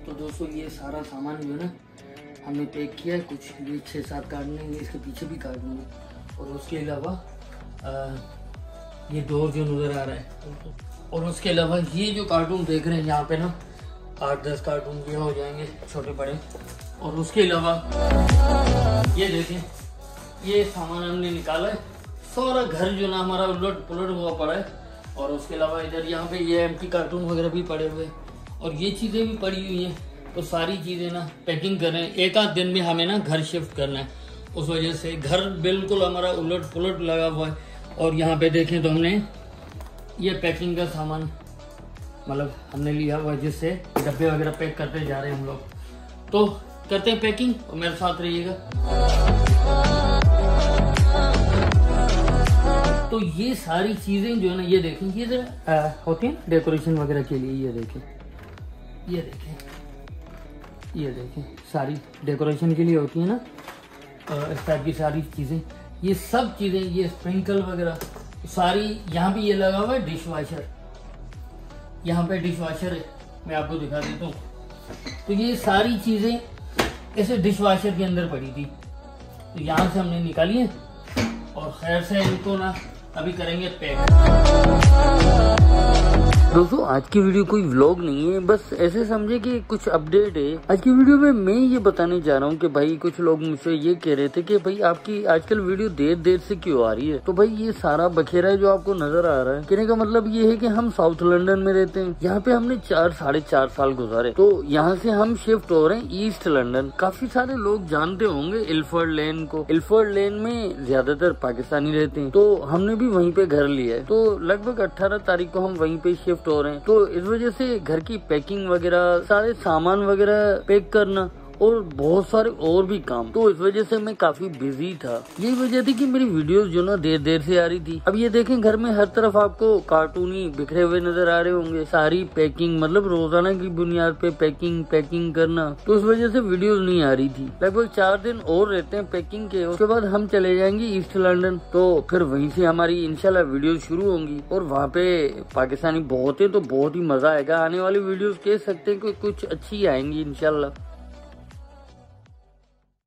तो दोस्तों ये सारा सामान जो है ना हमने पैक किया है। कुछ ये 6-7 कार्टून है, इसके पीछे भी कार्टून है, और उसके अलावा ये डोर जो नज़र आ रहा है, और उसके अलावा ये जो कार्टून देख रहे हैं यहाँ पे ना 8-10 कार्टून ये हो जाएंगे छोटे बड़े। और उसके अलावा ये देखें, ये सामान हमने निकाला है, सारा घर जो ना हमारा उलट पुलट हुआ पड़ा है। और उसके अलावा इधर यहाँ पे ये एम्प्टी कार्टून वगैरह भी पड़े हुए हैं, और ये चीज़ें भी पड़ी हुई हैं। तो सारी चीज़ें ना पैकिंग कर रहे हैं। एक आध दिन में हमें ना घर शिफ्ट करना है, उस वजह से घर बिल्कुल हमारा उलट पुलट लगा हुआ है। और यहाँ पे देखें तो हमने ये पैकिंग का सामान मतलब हमने लिया हुआ है, जिससे डब्बे वगैरह पैक करते जा रहे हैं हम लोग। तो करते हैं पैकिंग और मेरे साथ रहिएगा। तो ये सारी चीजें जो है ना, ये देखें, ये होती है डेकोरेशन वगैरह के लिए। ये देखें, ये देखें, ये देखें, सारी डेकोरेशन के लिए होती है ना इस टाइप की सारी चीजें। ये सब चीजें, ये स्प्रिंकल वगैरह सारी। यहाँ भी ये लगा हुआ है डिश वॉशर, यहाँ पे डिश वॉशर है, मैं आपको दिखा देता हूँ। तो ये सारी चीजें ऐसे डिश वॉशर के अंदर पड़ी थी, तो यहाँ से हमने निकाली है और खैर से इनको ना अभी करेंगे पैक। दोस्तों आज की वीडियो कोई व्लॉग नहीं है, बस ऐसे समझे कि कुछ अपडेट है। आज की वीडियो में मैं ये बताने जा रहा हूँ कि भाई कुछ लोग मुझसे ये कह रहे थे कि भाई आपकी आजकल वीडियो देर से क्यों आ रही है। तो भाई ये सारा बखेरा है जो आपको नजर आ रहा है, कहने का मतलब ये है कि हम साउथ लंदन में रहते हैं। यहाँ पे हमने 4-4.5 साल गुजारे, तो यहाँ से हम शिफ्ट हो रहे हैं ईस्ट लंदन। काफी सारे लोग जानते होंगे इल्फर्ड लेन को। इल्फर्ड लेन में ज्यादातर पाकिस्तानी रहते हैं, तो हमने भी वहीं पे घर लिया है। तो लगभग 18 तारीख को हम वहीं पे शिफ्ट हो रहे हैं। तो इस वजह से घर की पैकिंग वगैरह, सारे सामान वगैरह पैक करना और बहुत सारे और भी काम, तो इस वजह से मैं काफी बिजी था। यही वजह थी कि मेरी वीडियोस जो ना देर से आ रही थी। अब ये देखें, घर में हर तरफ आपको कार्टून ही बिखरे हुए नजर आ रहे होंगे। सारी पैकिंग मतलब रोजाना की बुनियाद पे पैकिंग करना, तो इस वजह से वीडियोस नहीं आ रही थी। लगभग 4 दिन और रहते हैं पैकिंग के, उसके बाद हम चले जाएंगे ईस्ट लंदन। तो फिर वहीं से हमारी इंशाल्लाह वीडियो शुरू होंगी, और वहाँ पे पाकिस्तानी बहुत है, तो बहुत ही मजा आएगा। आने वाली वीडियोस कह सकते हैं कि कुछ अच्छी आएंगी इंशाल्लाह।